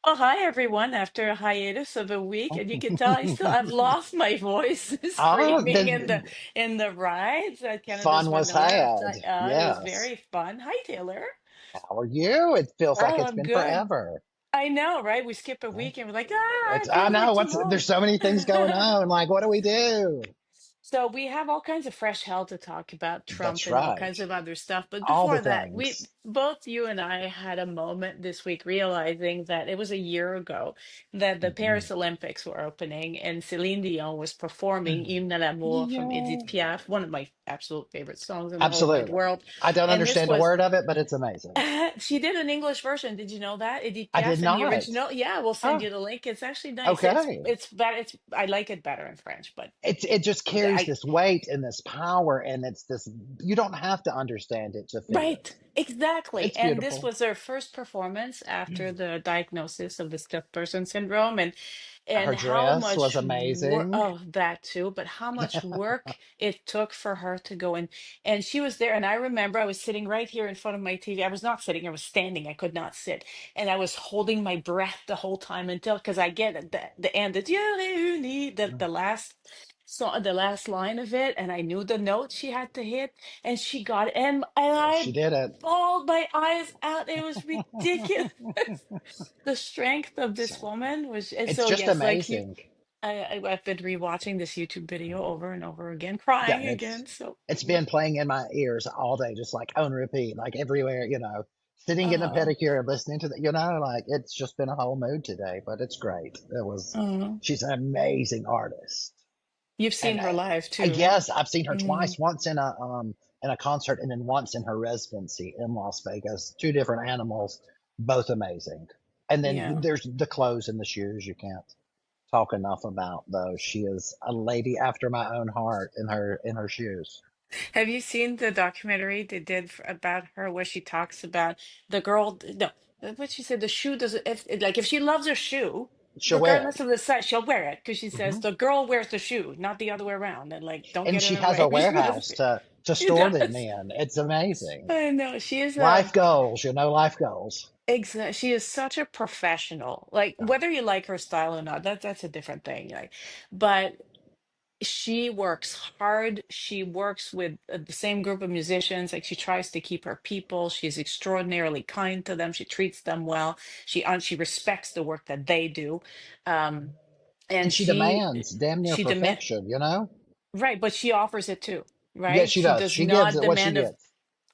Oh, hi everyone. After a hiatus of a week, and you can tell I've lost my voice Ah, screaming in the rides at Canada's fun was Wonderland. had. It was Yes. very fun. Hi, Taylor. How are you? It feels like Oh, it's I'm been good. forever. I know, right? We skip a week and we're like, It's it I feels like know too what's long. there's so many things going on. Like, what do we do? So we have all kinds of fresh hell to talk about Trump That's and all right. kinds of other stuff. But All the before that, we things. both you and I had a moment this week realizing that it was a year ago that the Mhm. Paris Olympics were opening and Celine Dion was performing Hymne à l'amour from Yeah. Edith Piaf, one of my absolute favorite songs in the whole wide Absolutely. world. I don't And this understand a was word of it, but it's amazing. she did an English version. Did you know that? Edith I did Piaf and the not. original. Yeah, we'll send Oh, you the link. It's actually nice. okay. It's better. It's I like it better in French, but It just carries I this weight and this power, and it's this. You don't have to understand it to feel right, it. exactly. It's And this beautiful. was their first performance after the diagnosis of the stiff person syndrome, Her and how dress was much work, amazing. oh, that too, but how much work it took for her to go in. And she was there, and I remember I was sitting right here in front of my TV. I was not sitting, I was standing. I could not sit. And I was holding my breath the whole time until because I get at the end, the Dieu réuni, the last song, the last line of it, and I knew the note she had to hit, and she got it, and She I did it. bawled my eyes out. It was ridiculous. The strength of this woman was, and It's so just yes, like you, amazing. I've been rewatching this YouTube video over and over again, Yeah, crying it's again. So, it's been playing in my ears all day, just like on repeat, like everywhere, sitting in a uh, pedicure and listening to the, like it's just been a whole mood today, but it's great. uh, She's an amazing artist. you've seen And her live too, huh? yes, I've seen her Mm, twice, once in a concert and then once in her residency in Las Vegas. Two different animals, both amazing. And then yeah. there's the clothes and the shoes you can't talk enough about those. She is a lady after my own heart in her shoes. Have you seen the documentary they did about her where she talks about the girl? No, what she said, the shoe doesn't, if she loves her shoe, She'll wear regardless it. of the size, she'll wear it because she says Hmm. the girl wears the shoe, not the other way around. And like, don't And get in she her has a way. She must warehouse be. to She store them does. in. It's amazing. I know. She is Life goals, life goals. she is such a professional. Like Yeah. whether you like her style or not, that's a different thing. Like, but she works hard. She works with the same group of musicians. Like she tries to keep her people. She's extraordinarily kind to them. She treats them well. She respects the work that they do. Um, And and she demands damn near she demand perfection. right, but she offers it too, Yes, right? she She does. does She gives not it what she demand of gets.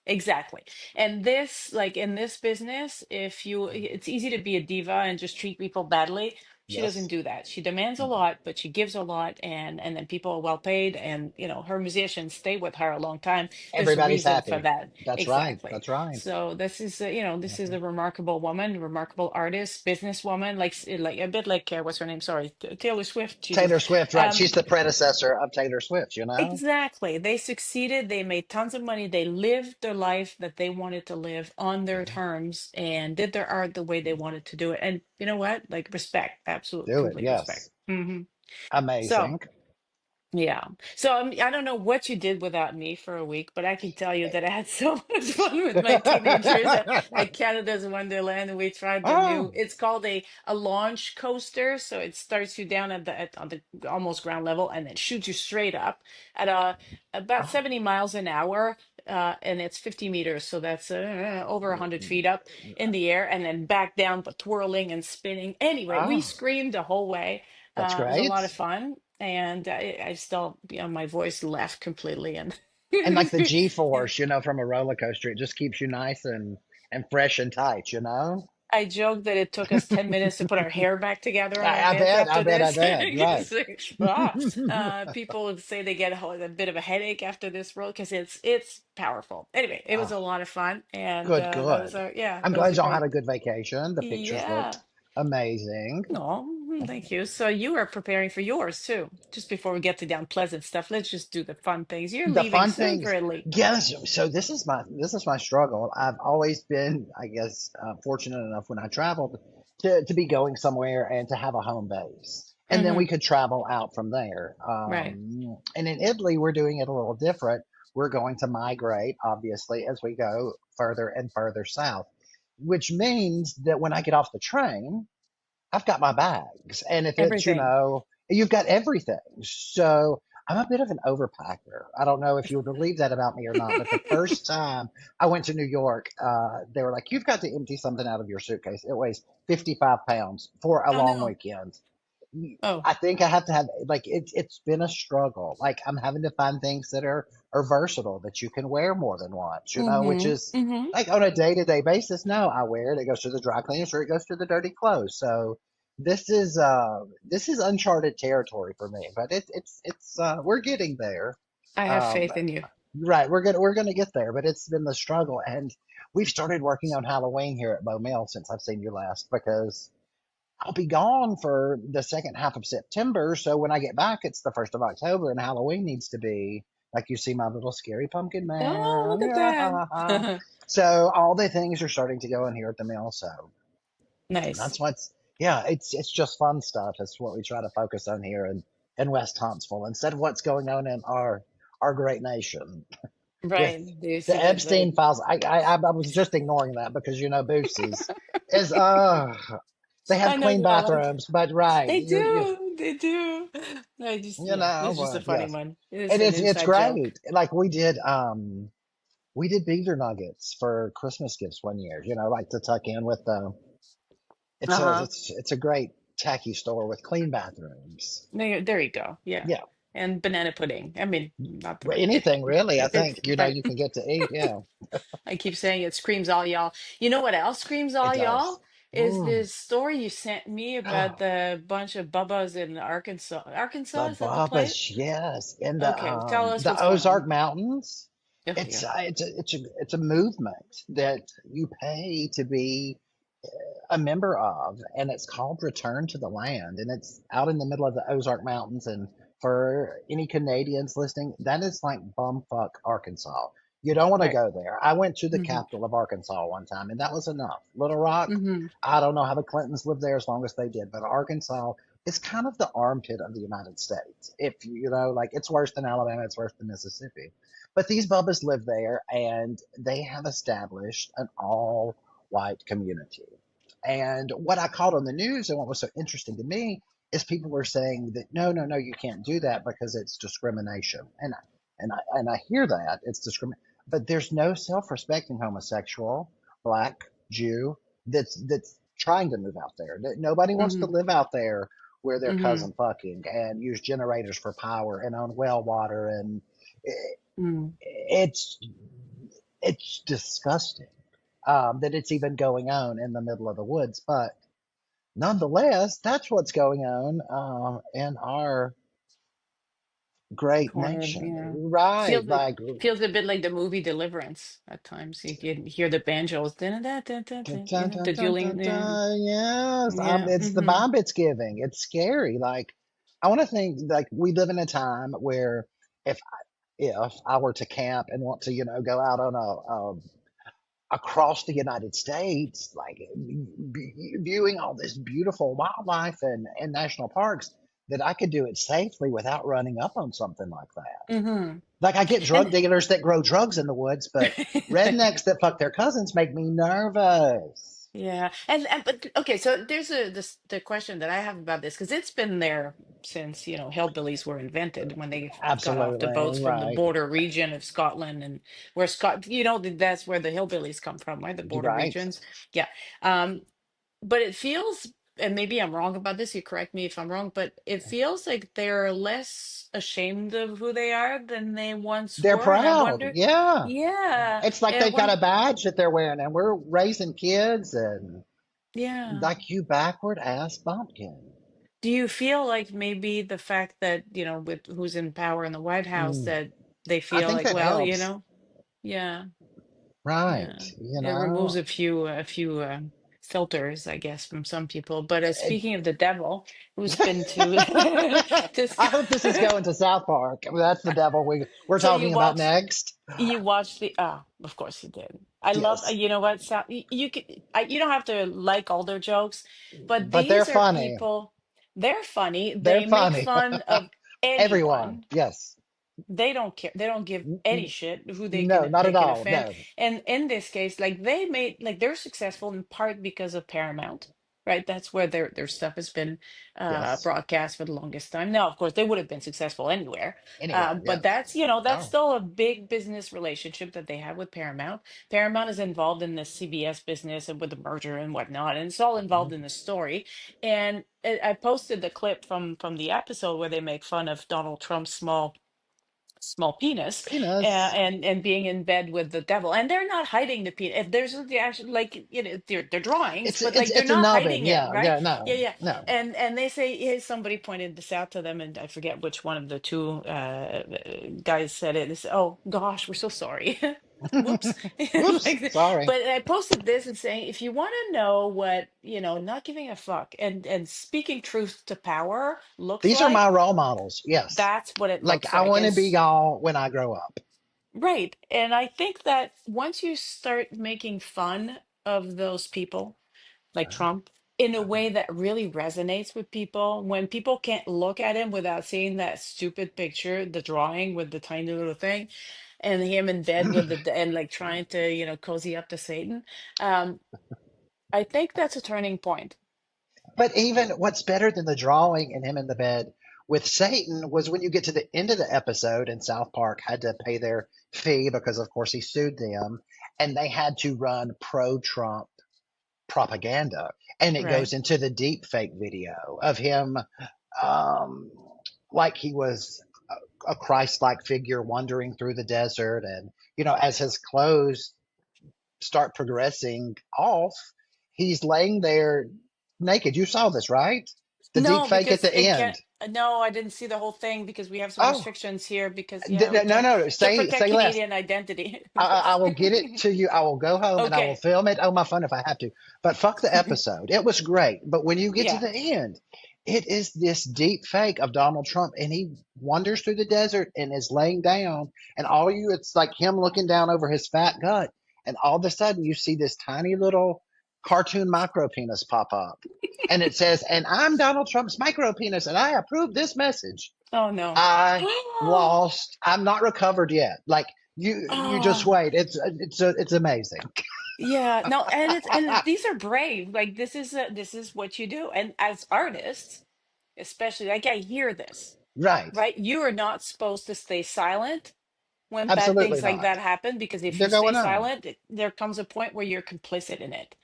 exactly. And this, like in this business, it's easy to be a diva and just treat people badly. She doesn't Yes. do that. She demands a Mm-mm. lot, but she gives a lot, and then people are well paid, and her musicians stay with her a long time. There's a Everybody's reason for happy. that. That's right. Exactly. That's right. So this is Mhm. a remarkable woman, remarkable artist, businesswoman, like a bit like what's her name? Sorry, Taylor Swift. Jesus. Taylor Swift, right? Um, She's the predecessor of Taylor Swift. Exactly. They succeeded. They made tons of money. They lived their life that they wanted to live on their Mhm. terms and did their art the way they wanted to do it. And you know what? Like respect, absolute, Do it. complete respect. Yes. So, Amazing. yeah. So I don't know what you did without me for a week, but I can tell you that I had so much fun with my teenagers at Canada's Wonderland. And we tried the new, Oh, it's called a launch coaster. So it starts you down on the almost ground level and then shoots you straight up at about oh. 70 miles an hour. And it's 50 meters. So that's over 100 feet up in the air and then back down, but twirling and spinning. Anyway, we Oh, screamed the whole way. that's It was a lot of great. fun, and I still, my voice left completely, and And like the G-force, from a roller coaster, it just keeps you nice and fresh and tight. I joked that it took us 10 minutes to put our hair back together on our I heads bet, I after bet, I this. bet. Right. People would say they get a bit of a headache after this role because it's powerful. Anyway, it was Oh, a lot of fun, and good, good. I'm that was glad a y'all had great, a good vacation. The pictures looked yeah. amazing. No, thank you. So you are preparing for yours too. Just before we get to the unpleasant stuff, let's just do the fun things. You're The leaving fun soon things, for Italy. yes. So this is my struggle. I've always been, I guess, fortunate enough when I traveled to be going somewhere and to have a home base, and then we Hmm. could travel out from there. Right. And in Italy, we're doing it a little different. We're going to migrate, obviously, as we go further and further south, which means that when I get off the train, I've got my bags. And if it's, Everything. you've got everything. So I'm a bit of an overpacker. I don't know if you would believe that about me or not, but the first time I went to New York, they were like, you've got to empty something out of your suitcase. It weighs 55 pounds for a Oh long no. weekend. Oh. I think I have to have like it's been a struggle. Like I'm having to find things that are versatile that you can wear more than once, which Mm-hmm. is Mm-hmm. like on a day-to-day basis. No, I wear it. It goes to the dry cleaners or it goes to the dirty clothes. So this is uncharted territory for me, but it's we're getting there. I have Um, faith in you. right, we're gonna get there, but it's been the struggle, and we've started working on Halloween here at Bo Mill since I've seen you last because I'll be gone for the second half of September. So when I get back, it's the 1st of October, and Halloween needs to be like you see my little scary pumpkin Oh, man. look at Yeah. that. So all the things are starting to go in here at the mill. So Nice. that's what's, yeah, it's just fun stuff. It's what we try to focus on here in West Huntsville instead of what's going on in our great nation with Right. Do you the see the Epstein files. I was just ignoring that because Boots is they have I know clean you all like bathrooms, but right, they do. They do. I just yeah, it's just a funny yes, one. It's and an it's inside joke. great. Like we did beaver nuggets for Christmas gifts one year. Like to tuck in with the. Uh-huh. It's a great tacky store with clean bathrooms. There you go. Yeah. Yeah, And banana pudding. I mean, not the anything really. I it's think right. you can get to eat. Yeah, I keep saying it screams all y'all. You know what else screams it all does. y'all? Is Mm. this story you sent me about the bunch of bubbas in Arkansas. Arkansas, The is that the place? Baba's, yes, in Okay, tell us the what's going Ozark on. Mountains. Oh, yeah. It's a movement that you pay to be a member of, and it's called Return to the Land, and it's out in the middle of the Ozark Mountains. And for any Canadians listening, that is like bumfuck Arkansas. You don't want to Right. go there. I went to the Mm-hmm. capital of Arkansas one time, and that was enough. Little Rock, Mm-hmm. I don't know how the Clintons lived there as long as they did, but Arkansas is kind of the armpit of the United States. If like it's worse than Alabama, it's worse than Mississippi. But these Bubbas live there, and they have established an all white community. And what I caught on the news and what was so interesting to me is people were saying that no, no, no, you can't do that because it's discrimination. And I hear that it's discrimination, but there's no self-respecting homosexual, black, Jew that's trying to move out there. Nobody wants to Mm-hmm. live out there where they're Mm-hmm. cousin fucking and use generators for power and own well water, and Mm. it's it's disgusting that it's even going on in the middle of the woods. But nonetheless, that's what's going on in our great Corner, nation, yeah. right? Feels like Like, feels a bit like the movie Deliverance at times. You can hear the banjos, dun, dun, the dun, dun, dueling. dun, Yeah, dun, yes, yeah. it's the Mm-hmm. vibe it's giving. It's scary. Like, I want to think like we live in a time where if if I were to camp and want to, go out on across the United States, like viewing all this beautiful wildlife and national parks, that I could do it safely without running up on something like that. Mm-hmm. Like I get drug And dealers that grow drugs in the woods, but rednecks that fuck their cousins make me nervous. yeah, and but okay, so there's the question that I have about this because it's been there since hillbillies were invented when they got off the Absolutely boats from the right. border region of Scotland and where that's where the hillbillies come from, right? The You're border right. regions. Yeah. Um, but it feels, and maybe I'm wrong about this, you correct me if I'm wrong, but it feels like they're less ashamed of who they are than they once They're were. And I proud. wonder, Yeah. yeah, It's like and I they've got wonder, a badge that they're wearing, and we're raising kids and yeah. like you backward ass bumpkin. Do you feel like maybe the fact that, with who's in power in the White House, Mm. that they I feel think like, that well, helps. yeah, Right. yeah, it removes a few filters, I guess, from some people. But It, speaking of the devil, who's been to to I hope this is going to South Park. I mean, that's the devil we're so you talking about watched next. you watched the of course you did. I love Yes. you know what you could you don't have to like all their jokes, but But they're these are funny. people, they're funny, They're they make funny. fun of Everyone. anyone. Yes. They don't care, they don't give any shit who No, not they at can all. offend. No. And in this case, like they're successful in part because of Paramount. right? That's where their stuff has been Yes. broadcast for the longest time. Now, of course, they would have been successful anywhere, Anywhere. but Yes. that's, you know, that's Oh. still a big business relationship that they have with Paramount. Paramount is involved in the CBS business and with the merger and whatnot, and it's all involved in the story. And I posted the clip from the episode where they make fun of Donald Trump's small penis, Penis. and being in bed with the devil, and they're not hiding the penis. If there's the actual, like, you know, they're drawings, It's but it's like they're it's a not nubbin. hiding it, Yeah. right? Yeah. Yeah, No. yeah. No. And they say, hey, somebody pointed this out to them, and I forget which one of the two guys said it. They said, oh gosh, we're so sorry. Whoops. Whoops. Like, Sorry. but I posted this and saying, if you want to know what, you know, not giving a fuck and speaking truth to power looks These are my like, role models. Yes. that's what it Like looks I like. want to be y'all when I grow up. Right. And I think that once you start making fun of those people, like Trump, in a way that really resonates with people, when people can't look at him without seeing that stupid picture, the drawing with the tiny little thing, and him in bed with and like trying to, you know, cozy up to Satan. Um, I think that's a turning point. But even what's better than the drawing and him in the bed with Satan was when you get to the end of the episode and South Park had to pay their fee because, of course, he sued them and they had to run pro Trump propaganda. And it Right. goes into the deep fake video of him um, like he was a Christ like figure wandering through the desert. And, you know, as his clothes start progressing off, he's laying there naked. You saw this, right? The deep No, fake at because the it can't. end. No, I didn't see the whole thing because we have some Oh, restrictions here because yeah, we no, can't no. to Say protect less. Canadian identity. I will get it to you. I will go home and I will Okay. film it on my phone if I have to. But fuck the episode. It was great. But when you get to Yeah. the end, it is this deep fake of Donald Trump, and he wanders through the desert and is laying down, and all you, it's like him looking down over his fat gut, and all of a sudden you see this tiny little cartoon micro penis pop up, and it says, "And I'm Donald Trump's micro penis, and I approve this message." Oh no. I lost. I'm not recovered yet. Like you just Oh, wait. It's amazing. yeah. No, and these are brave. Like this is what you do. And as artists, especially, like I hear this, Right. right? You are not supposed to stay silent when bad Absolutely things like not. that happen because if you They're stay going on. silent, there comes a point where you're complicit in it.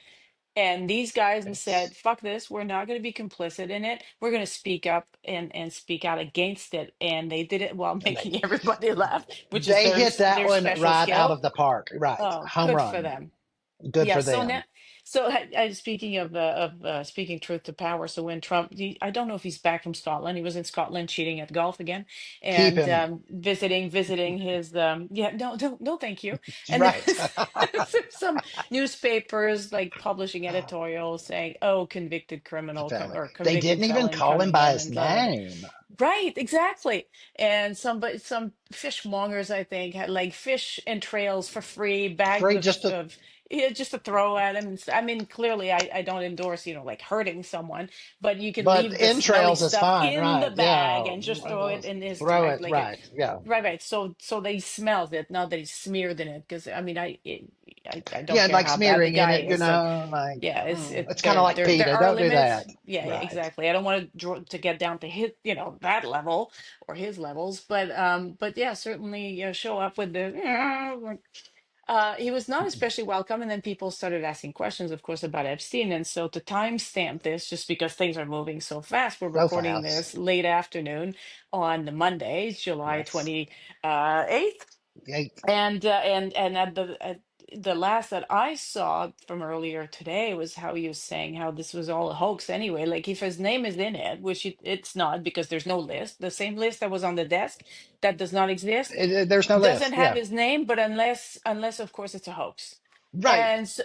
And these guys have It's said, fuck this, we're not going to be complicit in it. We're going to speak up and speak out against it. And they did it while and making everybody laugh, which is they hit that their one special right out skill. of the park. Right. Oh, Home good for run. them. Good Yeah, for so now, them. so speaking of speaking truth to power, so when Trump, I don't know if he's back from Scotland. He was in Scotland cheating at golf again, Keep and him. visiting his yeah, no, thank you. And then Right. there's some newspapers like publishing editorials saying, "Oh, convicted criminal or They convicted didn't even felon call him coming by in," his and blah blah blah. name. Right, exactly. And some fishmongers, I think, had like fish entrails for free, bags Free just to, of yeah, just to throw at him. I mean, clearly, I don't endorse, you know, like hurting someone, but you can but leave the smelly entrails is stuff fine. in Right. the bag Yeah. and just throw it in his Throw it. like Right. Yeah. right, right. So they smells it, not that he's smeared in it, because I mean, I don't Yeah. And care like how bad the smearing in guy it, is. So like, yeah, it's kind of like there PETA. are Don't do that. limits. Yeah, yeah, Right. exactly. I don't want to to get down to his, you know, that level or his levels, but yeah, certainly, you know, show up with the he was not especially welcome, and then people started asking questions, of course, about Epstein. And so to timestamp this, just because things are moving so fast, we're So recording fast. this late afternoon on the Monday, July Yes. 28th, Yeah. and at the last that I saw from earlier today was how he was saying how this was all a hoax anyway. Like if his name is in it, which it's not because there's no list, the same list that was on the desk that does not exist There's no doesn't list. have Yeah. his name, but unless of course it's a hoax, Right. and so,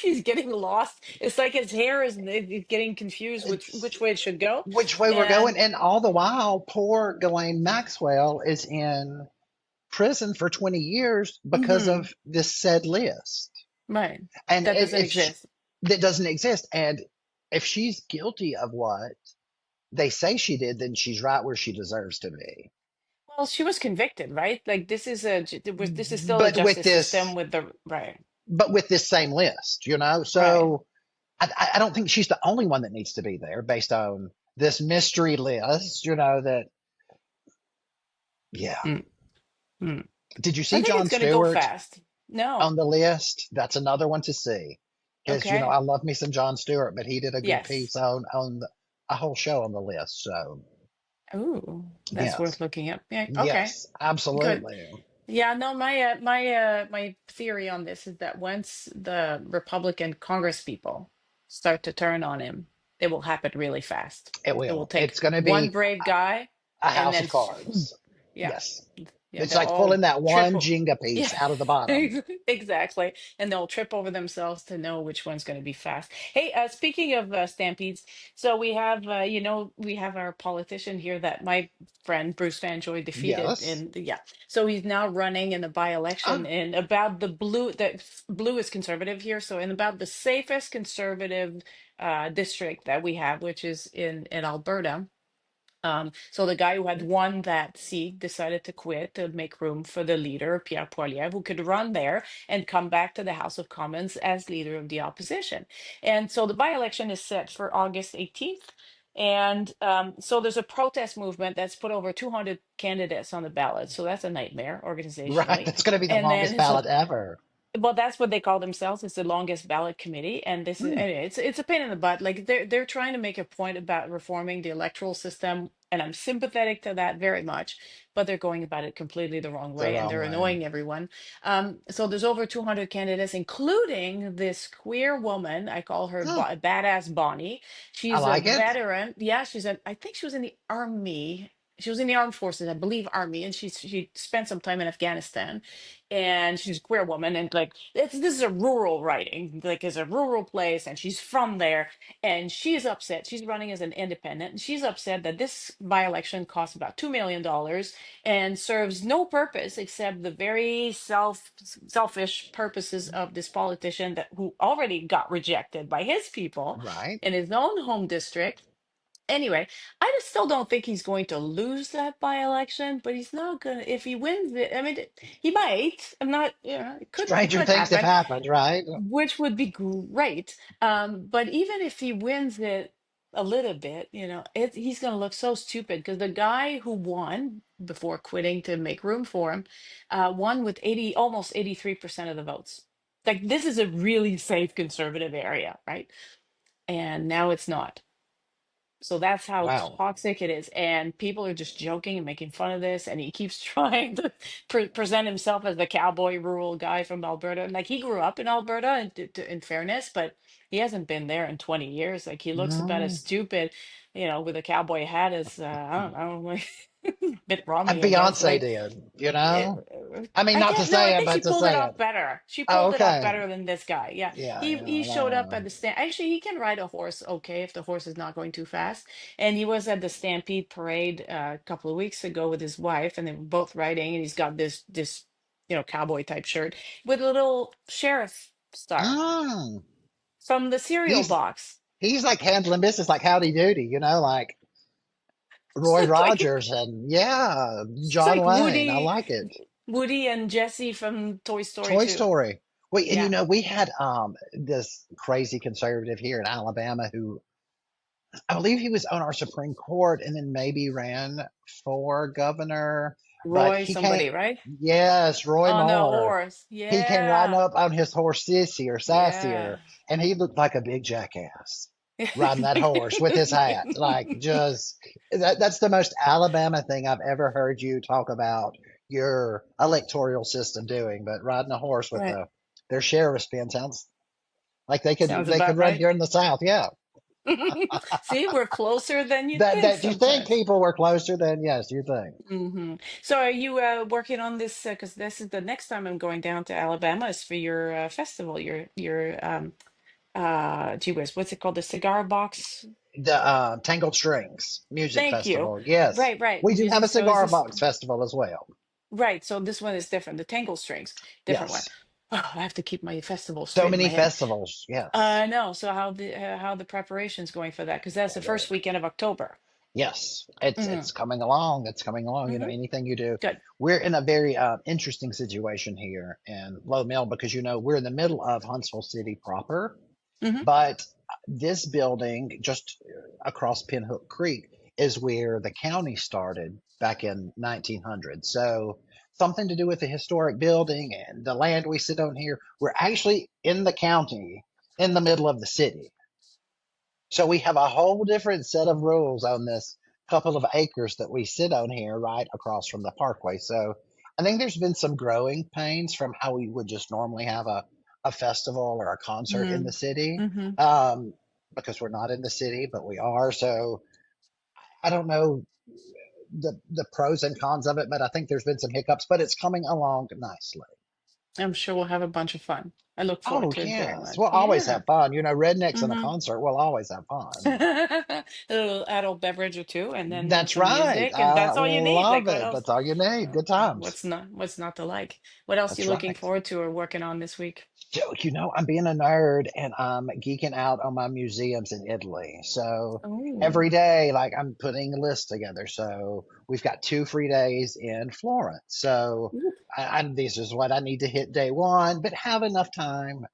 he's getting lost. It's like his hair is getting confused It's which way it should go, which way we're going. and And all the while, poor Ghislaine Maxwell is in prison for 20 years because mhm, of this said list. right, And that doesn't if she, exist. that doesn't exist. And if she's guilty of what they say she did, then she's right where she deserves to be. Well, she was convicted, right? Like this is still a But with justice system this, with the right. but with this same list, Right. so I don't think she's the only one that needs to be there based on this mystery list. That yeah. Mm, mm. Did you I see think Jon it's going to go Stewart fast. No. on the list? That's another one to see because Okay. I love me some Jon Stewart, but he did a good Yes. piece a whole show on the list. So Ooh, that's yes, worth looking up. Yeah. Okay. yes, Good. absolutely. Yeah, no, my theory on this is that once the Republican Congress people start to turn on him, it will happen really fast. It It will will. take It's going to one be brave guy a and house then of cards. yeah. Yes, Yeah, it's they'll like all pulling that trip one Jenga yeah. piece out of the bottom. Exactly. And they'll trip over themselves to know which one's going to be fast. Hey, speaking of stampedes, so we have we have our politician here that my friend Bruce Vanjoy defeated Yes. in the yeah. So he's now running in the by-election Ah, in about the blue that blue is conservative here, so in about the safest conservative district that we have, which is in Alberta. So the guy who had won that seat decided to quit to make room for the leader, Pierre Poilievre, who could run there and come back to the House of Commons as leader of the opposition. And so the by-election is set for August 18th. And so there's a protest movement that's put over 200 candidates on the ballot. So that's a nightmare right. organizationally. That's going to be the And then longest ballot ever. well, that's what they call themselves. It's the longest ballot committee, and this is Hmm, anyway, it's a pain in the butt. Like they're trying to make a point about reforming the electoral system, and I'm sympathetic to that very much, but they're going about it completely the wrong the way, and wrong they're way. annoying everyone. So there's over 200 candidates, including this queer woman. I call her Huh, Badass Bonnie. I She's a like it. veteran. Yeah, I think she was in the army. She was in the armed forces, I believe, army, and she spent some time in Afghanistan, and she's a queer woman, and like this is a rural writing, like it's a rural place, and she's from there, and she's upset. She's running as an independent, and she's upset that this by-election costs about $2 million and serves no purpose except the very selfish purposes of this politician that who already got rejected by his people Right. in his own home district. Anyway, I just still don't think he's going to lose that by-election, but he's not gonna if he wins it. I mean, he might. I'm not, it Stranger could things have happen, happened, right? which would be great. But even if he wins it a little bit, he's gonna look so stupid because the guy who won before quitting to make room for him, won with almost 83% of the votes. Like this is a really safe conservative area, right? And now it's not. So that's how Wow. toxic it is. And people are just joking and making fun of this. And he keeps trying to present himself as the cowboy rural guy from Alberta. And like he grew up in Alberta, in fairness, but he hasn't been there in 20 years. Like he looks about as Mm. stupid, with a cowboy hat as, I don't know, like Mitt And Romney, I guess. Beyonce Like, did. I mean, I not to guess no, I say it, think she but to pulled it say off it. better. She Oh, pulled it off okay. better than this guy. Yeah. Yeah, He showed up yeah. at the stand. Actually, he can ride a horse okay if the horse is not going too fast. And he was at the Stampede parade a couple of weeks ago with his wife, and they were both riding, and he's got this cowboy type shirt with a lital sheriff star Mm. from the cereal He's box. he's like handling business like Howdy Doody, like It's Roy like Rogers and yeah, it's John like Wayne. I like it. Woody and Jesse from Toy Story Toy 2. Story. Wait, and Yeah. we had this crazy conservative here in Alabama who I believe he was on our Supreme Court and then maybe ran for governor, but Roy he came, somebody, right? yes, Roy On the Moore. horse. He came riding Yeah. up on his horse Sissy or Yeah. Sassier, and he looked like a big jackass riding that horse with his hat. Like, just that's the most Alabama thing I've ever heard you talk about your electoral system doing. But riding a horse with Right. their sheriff's pin sounds like Sounds they could about run right. here in the South. Yeah, See, we're closer than you think that you think sometimes. people were closer than yes, you think. So are you working on this? Because this is the next time I'm going down to Alabama is for your festival, your gee whiz, what's it called? The cigar box. The Tangled Strings Music Thank you. Festival. Yes, Right. we do have Music. a So is cigar this box festival as well. right? So this one is different. The Tangle Strings, different one. Yes, Oh, I have to keep my festival so straight in many my head. festivals. Yes. No. So how the preparations going for that? Because that's the first weekend of October. Yes, Hmm. it's coming along. It's coming along. Hmm. Anything you do, Good. we're in a very interesting situation here in Low Mill because we're in the middle of Huntsville City proper, Hmm. but this building just across Pinhook Creek is where the county started back in 1900. So something to do with the historic building and the land we sit on here. We're actually in the county in the middle of the city. So we have a whole different set of rules on this couple of acres that we sit on here right across from the parkway. So I think there's been some growing pains from how we would just normally have a festival or a concert in Mm. the city, Hmm. um, because we're not in the city, but we are. So I don't know the pros and cons of it, but I think there's been some hiccups, but it's coming along nicely. I'm sure we'll have a bunch of fun. I look forward Oh, to it very yes. much. We'll always Yeah. have fun. You know, rednecks in a Hmm. concert will always have fun. A little adult beverage or two, and then That's some right. music, and I that's all you need. love Like, what it. else? That's all you need. Good times. What's not to like? What else you That's looking right. forward to or working on this week? So, I'm being a nerd and I'm geeking out on my museums in Italy. So Oh, every day, like I'm putting a list together. So we've got 2 free days in Florence. So ooh, this is what I need to hit day one, but have enough time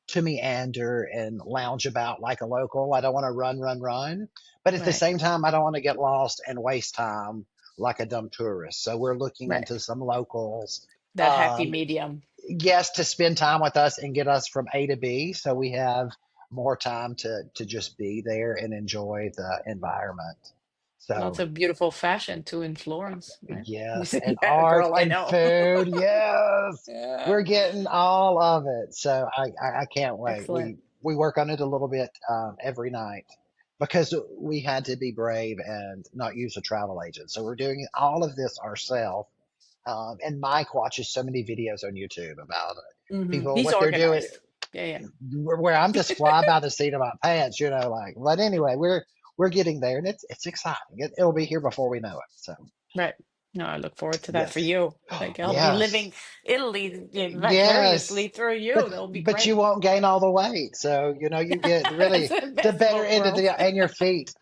to meander and lounge about like a local. I don't want to run, run, run. But at the right, same time, I don't want to get lost and waste time like a dumb tourist. So we're looking right. into some locals. That happy Um, medium. yes, to spend time with us and get us from A to B. So we have more time to just be there and enjoy the environment. Lots So of beautiful fashion too in Florence, right? yes, and Yeah, art girl, I and know. food. Yes, Yeah, we're getting all of it. So I can't wait. excellent. We work on it a little bit every night because we had to be brave and not use a travel agent. So we're doing all of this ourselves. And Mike watches so many videos on YouTube about people He's what they're doing. organized. Yeah, Where I'm just fly by the seat of my pants, like. But anyway, we're getting there, and it's exciting. It'll be here before we know it. So right. No, I look forward to that for yes, you. Like I'll be yes, living Italy yes. vicariously through But you. That'll be but you great. won't gain all the weight, so you get It's really the the best of better both end of worlds. the and your feet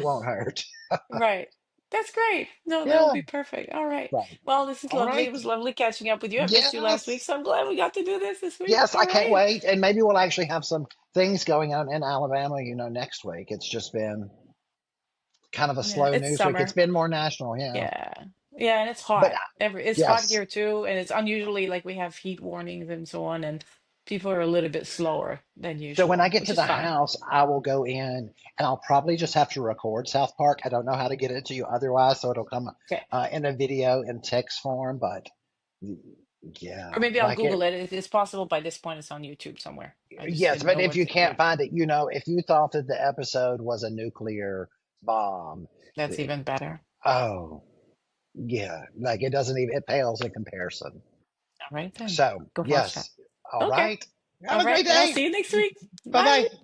won't hurt. Right. That's great. No, that'll Yeah, be perfect. All right. right. Well, this is All lovely. It right. was lovely catching up with you. I missed you last week, Yes, so I'm glad we got to do this week. yes. I All can't right. wait, and maybe we'll actually have some things going on in Alabama. Next week. It's just been kind of a Yeah, slow it's news week. It's summer. been more national, yeah. Yeah. Yeah, and it's But hot. It's hot yes. here too, and it's unusually like we have heat warnings and so on, and people are a little bit slower than So when I usual, get which to is the fine. house, I will go in and I'll probably just have to record South Park. I don't know how to get it to you otherwise, so it'll come Okay. in a video in text form. But Or yeah, maybe I'll like it. Google it. It's possible by this point it's on YouTube somewhere. I just Yes, didn't but know if what you to do. can't find it, if you thought that the episode was a nuclear bomb, That's eh, even better. oh yeah, like it doesn't even it pales in comparison. All right then. So Go watch that. yes, all Okay. right. Have All a great right. I'll day. see you next week. Bye Bye. bye.